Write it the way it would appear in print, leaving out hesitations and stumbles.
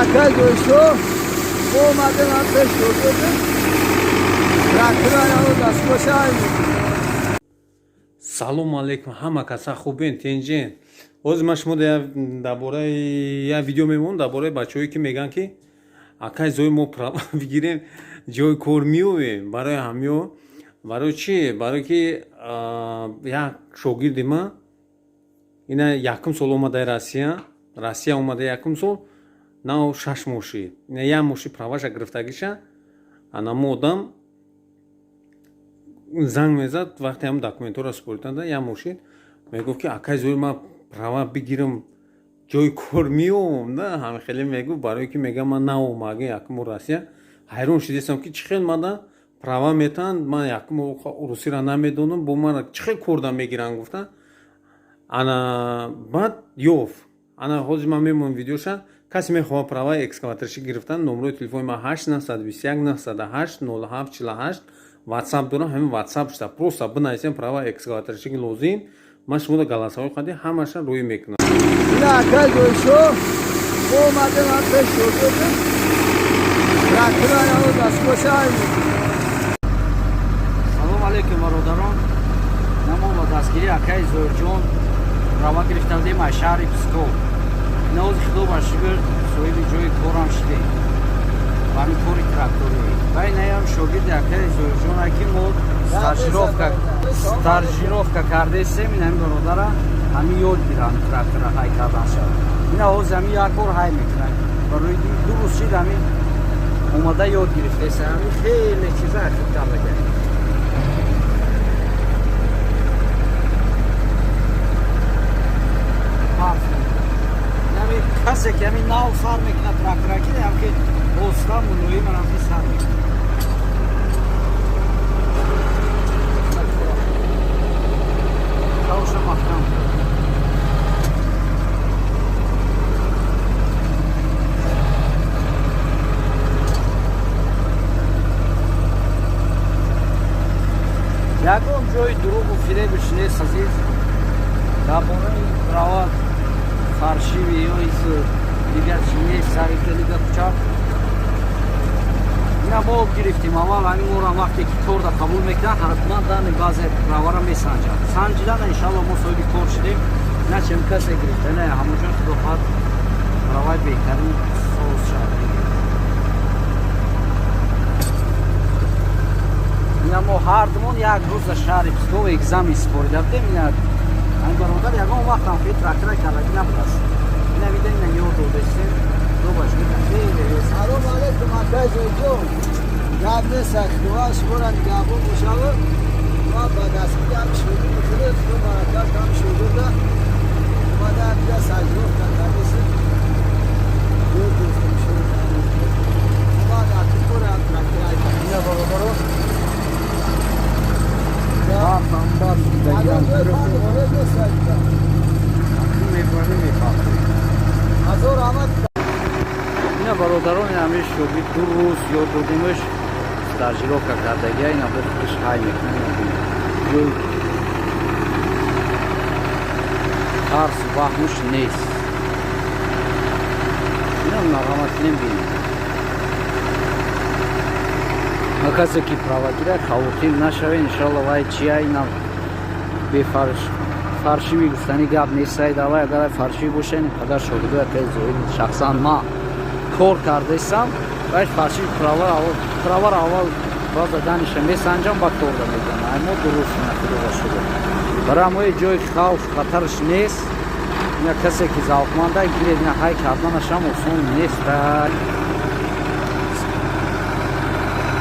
Akal döşü olmadan ateş yoldu. Traktör ayağı da skoşay. Салом алейкум ҳама каса хубен тенҷен. Оз ма шумо дар бораи як видео мемонам дар бораи бачаҳое ки мегӯянд ки акай зои мо права бигирем ҷои кор меовем барои ҳамё барои чи барои ки як шогирди ман ина якум сол омадаи Россия омада якум сол нав 6 моши ина як моши праваша гирифтагиша ана мо одам занг мезад вақте ҳам документҳоро супориданда як мошин мегуфт ки акай зои ман права бигирам ҷои кор меовам на ҳам хеле мегуфт барое ки мегӯям ман наомага якум Россия ҳайрон шудистам ки чӣ хел мада права метаҳанд ман якум русиро намедонам бо ман чӣ хел корда мегиранд гуфта ана баъд ёфт ана ҳозир ман мемонам видеоша касе мехоҳад праваи экскаваторши гирифтан номерои телефони ман 8 921 908 07 48 ватсап дорам ҳамин ватсап шуда просто бинависем права экскаваторшиги лозим ман шуморо галасаҳои қади ҳамаша рӯй мекунам. Ина акал дöşü olmadan ateş yoldu. Traktör ayağı da skoşay. Салом алейкум бародарон. Намо ба дастгирии акаи Зоирҷон права гирифтандем аз шаҳри Псков. Ина ҳозир худоба шукр соҳиби ҷои корам шудем ба ҳамин кори тракторӣ. Вай наям шогирди акаи Зоирҷона ки мо стажировка кардесем ин ҳамин бародара ҳамин ёд гиранд трактора ҳай кардан шавад. Ина ҳозир ҳамин як бор ҳай мекунад. Барои ду рӯз шид ҳамин омада ёд гирифтеса ҳамин хеле чиза худтан бигар. کسی که همین ناو سر میکنه ترکترکی هم که بوستا منوی من هم سر میکنه کاوش محکم یکم جای دروغ و فریبش نیست عزیز در باره رواد фаршиви ё из дигар чине сарикелига кучак ина мо гирифтим аввал ҳамин моро вақте ки корда қабул мекунад ҳатман дани баъзе правара месанҷад санҷидан иншалло мо соҳиби кор шудем ина чем касе гирифта ина ҳамаҷон худофат праваи беҳтарин соз шавад ина мо ҳардумон як рӯз за шаҳри Псков экзам испорида будем ина ҳамин бародар ягон вақтам хеле трактора кардаги набудааст ина вида ина ёд додастем добаш гида хеле Салом алейкум акай Зоирҷон. Гап несад дуа шуморан гапон мешава ва ба дастгири ҳам шогирди хеле худо баракат ҳам шогирда омада ҳамида стажировка кардесем ёд достем шогирда баъд акил кори ҳам трактора айкард ина бародарон ина бародарони ҳамин шогирд ду рӯз ёд додемаш стажировка кардагия ина бо худаш ҳай мекунад ҷои тарсу ваҳмуш нест ина марҳаматлем бинед касе ки права гирад хавотир нашавед иншалло вай чия ина бефаршивӣ гуфтани гап нестаид авай агарай фаршивӣ боша ин қадар шогирдои акаи Зоир шахсан ман кор кардесам вай фаршивӣ правара аввал баъза даниша месанҷам ба корда мегӯям ай мо дуруст ина худоба шукр барои ҳамои ҷои хавф хатараш нест ина касе ки завқманда гиред ина ҳай карданашам осон нест